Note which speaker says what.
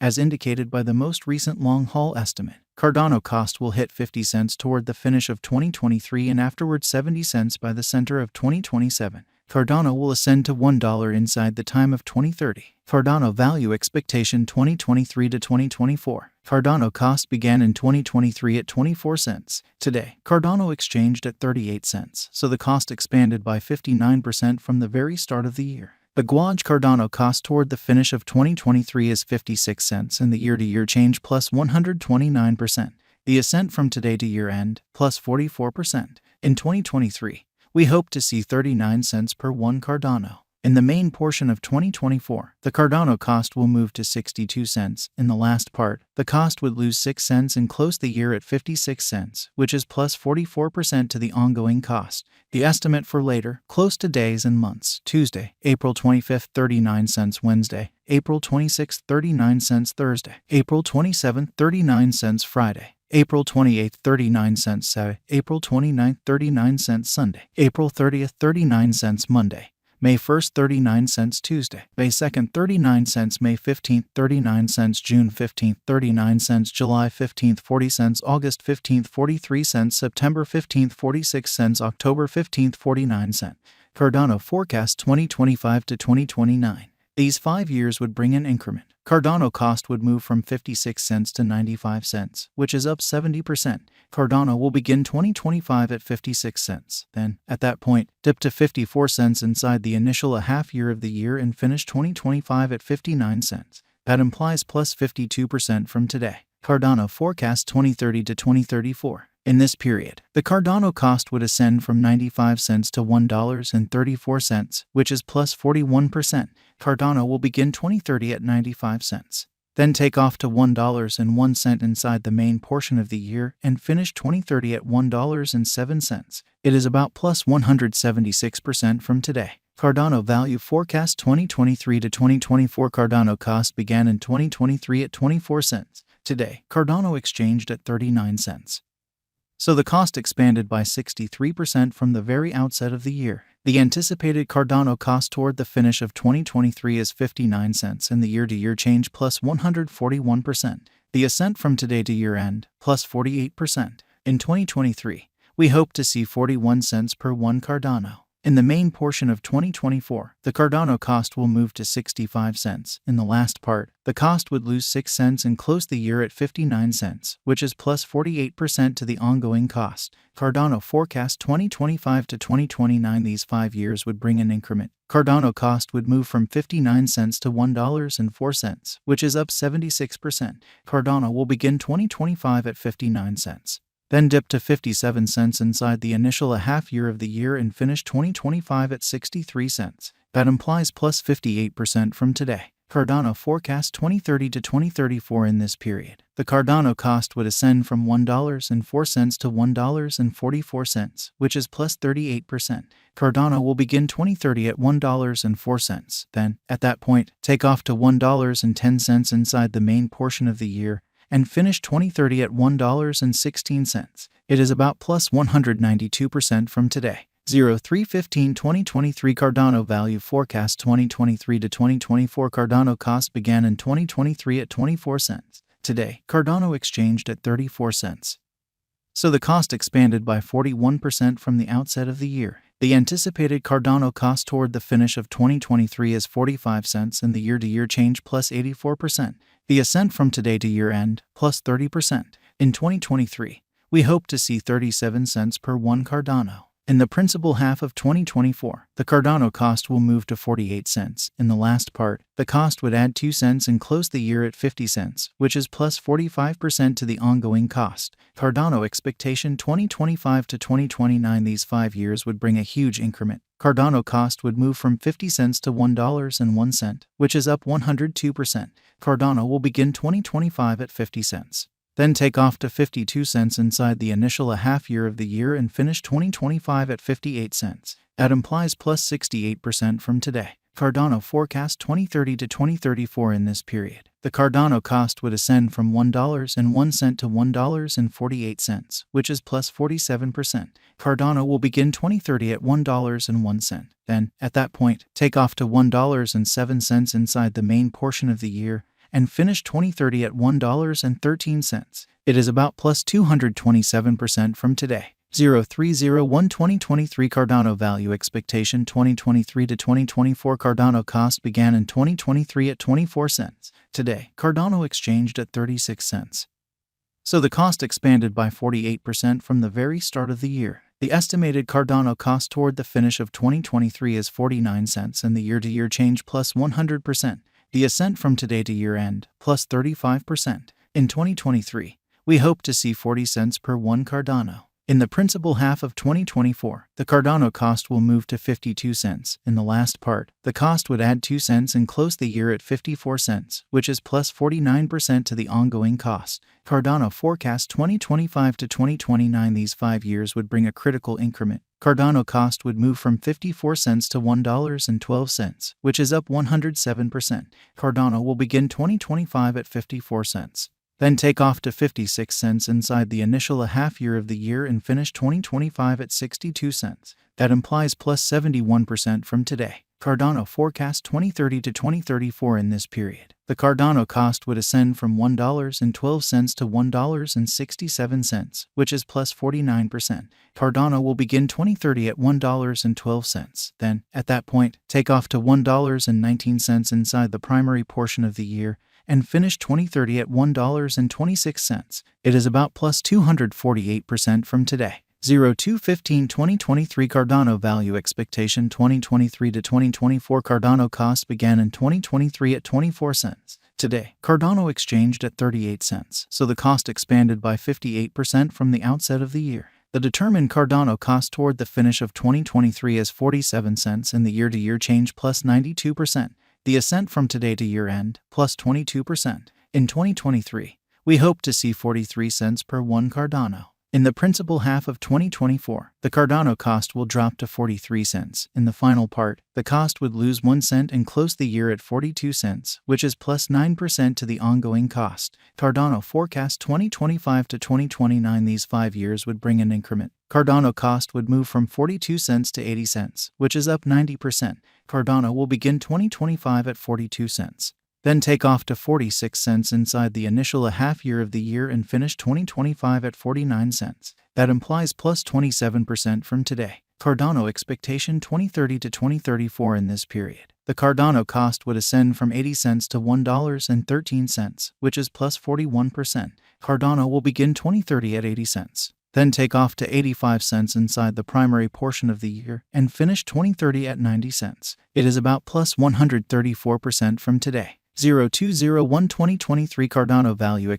Speaker 1: as indicated by the most recent long-haul estimate. Cardano cost will hit 50 cents toward the finish of 2023 and afterwards 70 cents by the center of 2027. Cardano will ascend to $1 inside the time of 2030. Cardano value expectation 2023 to 2024. Cardano cost began in 2023 at 24 cents. Today, Cardano exchanged at 38 cents, so the cost expanded by 59% from the very start of the year. The Guaj Cardano cost toward the finish of 2023 is 56 cents and the year-to-year change plus 129%. The ascent from today to year-end plus 44%. In 2023, we hope to see 39 cents per one Cardano. In the main portion of 2024, the Cardano cost will move to 62 cents. In the last part, the cost would lose 6 cents and close the year at 56 cents, which is plus 44% to the ongoing cost. The estimate for later, close to days and months: Tuesday, April 25th, 39 cents; Wednesday, April 26th, 39 cents; Thursday, April 27th, 39 cents; Friday, April 28th, 39 cents; Saturday, April 29th, 39 cents; Sunday, April 30th, 39 cents; Monday, May 1st, 39 cents; Tuesday, May 2nd, 39 cents; May 15th, 39 cents; June 15th, 39 cents; July 15th, 40 cents; August 15th, 43 cents; September 15th, 46 cents; October 15th, 49 cents. Cardano forecast 2025 to 2029. These 5 years would bring an increment. Cardano cost would move from 56 cents to 95 cents, which is up 70%. Cardano will begin 2025 at 56 cents, then, at that point, dip to 54 cents inside the initial half year of the year and finish 2025 at 59 cents. That implies plus 52% from today. Cardano forecast 2030 to 2034. In this period, the Cardano cost would ascend from 95 cents to $1.34, which is plus 41%. Cardano will begin 2030 at 95 cents. Then take off to $1.01 inside the main portion of the year and finish 2030 at $1.07. It is about plus 176% from today. Cardano value forecast 2023 to 2024. Cardano cost began in 2023 at 24 cents. Today, Cardano exchanged at 39 cents. So the cost expanded by 63% from the very outset of the year. The anticipated Cardano cost toward the finish of 2023 is 59 cents and the year-to-year change plus 141%. The ascent from today to year-end plus 48%. In 2023, we hope to see 41 cents per one Cardano. In the main portion of 2024, the Cardano cost will move to 65 cents. In the last part, the cost would lose 6 cents and close the year at 59 cents, which is plus 48% to the ongoing cost. Cardano forecast 2025 to 2029. These 5 years would bring an increment. Cardano cost would move from 59 cents to $1.04, which is up 76%. Cardano will begin 2025 at 59 cents. Then dip to 57 cents inside the initial half year of the year and finish 2025 at 63 cents. That implies plus 58% from today. Cardano forecast 2030 to 2034. In this period, the Cardano cost would ascend from $1.04 to $1.44, which is plus 38%. Cardano will begin 2030 at $1.04. Then, at that point, take off to $1.10 inside the main portion of the year and finish 2030 at $1.16. It is about plus 192% from today. 03/15/2023 Cardano value forecast 2023 to 2024. Cardano cost began in 2023 at 24 cents. Today, Cardano exchanged at 34 cents. So the cost expanded by 41% from the outset of the year. The anticipated Cardano cost toward the finish of 2023 is 45 cents and the year-to-year change plus 84%. The ascent from today to year-end plus 30%. In 2023, we hope to see 37 cents per one Cardano. In the principal half of 2024, the Cardano cost will move to 48 cents. In the last part, the cost would add 2 cents and close the year at 50 cents, which is plus 45% to the ongoing cost. Cardano expectation 2025 to 2029. These 5 years would bring a huge increment. Cardano cost would move from 50 cents to $1.01, which is up 102%. Cardano will begin 2025 at 50 cents. Then take off to 52 cents inside the initial half year of the year and finish 2025 at 58 cents. That implies plus 68% from today. Cardano forecast 2030 to 2034. In this period, the Cardano cost would ascend from $1.01 to $1.48, which is plus 47%. Cardano will begin 2030 at $1.01. Then, at that point, take off to $1.07 inside the main portion of the year and finish 2030 at $1.13. It is about plus 227% from today. 0301 2023 Cardano value expectation 2023 to 2024 Cardano cost began in 2023 at 24 cents. Today, Cardano exchanged at 36 cents. So the cost expanded by 48% from the very start of the year. The estimated Cardano cost toward the finish of 2023 is 49 cents and the year-to-year change plus 100%. The ascent from today to year-end plus 35%. In 2023, we hope to see 40 cents per one Cardano. In the principal half of 2024, the Cardano cost will move to 52 cents. In the last part, the cost would add 2 cents and close the year at 54 cents, which is plus 49% to the ongoing cost. Cardano forecast 2025 to 2029. These 5 years would bring a critical increment. Cardano cost would move from 54 cents to $1.12, which is up 107%. Cardano will begin 2025 at 54 cents. Then take off to 56 cents inside the initial half year of the year and finish 2025 at 62 cents. That implies plus 71% from today. Cardano forecast 2030 to 2034 in this period. The Cardano cost would ascend from $1.12 to $1.67, which is plus 49%. Cardano will begin 2030 at $1.12. Then, at that point, take off to $1.19 inside the primary portion of the year and finish 2030 at $1.26. It is about plus 248% from today. 0215 2023 Cardano value expectation 2023 to 2024 Cardano cost began in 2023 at 24 cents. Today, Cardano exchanged at 38 cents, so the cost expanded by 58% from the outset of the year. The determined Cardano cost toward the finish of 2023 is 47 cents and the year-to-year change plus 92%. The ascent from today to year-end, plus 22%. In 2023, we hope to see 43 cents per one Cardano. In the principal half of 2024, the Cardano cost will drop to 43 cents. In the final part, the cost would lose 1 cent and close the year at 42 cents, which is plus 9% to the ongoing cost. Cardano forecast 2025 to 2029. These 5 years would bring an increment. Cardano cost would move from 42 cents to 80 cents, which is up 90%. Cardano will begin 2025 at 42 cents. Then take off to 46 cents inside the initial half year of the year and finish 2025 at 49 cents. That implies plus 27% from today. Cardano expectation 2030 to 2034 in this period. The Cardano cost would ascend from 80 cents to $1.13, which is plus 41%. Cardano will begin 2030 at 80 cents. Then take off to 85 cents inside the primary portion of the year and finish 2030 at 90 cents. It is about plus 134% from today. 0201 2023 Cardano value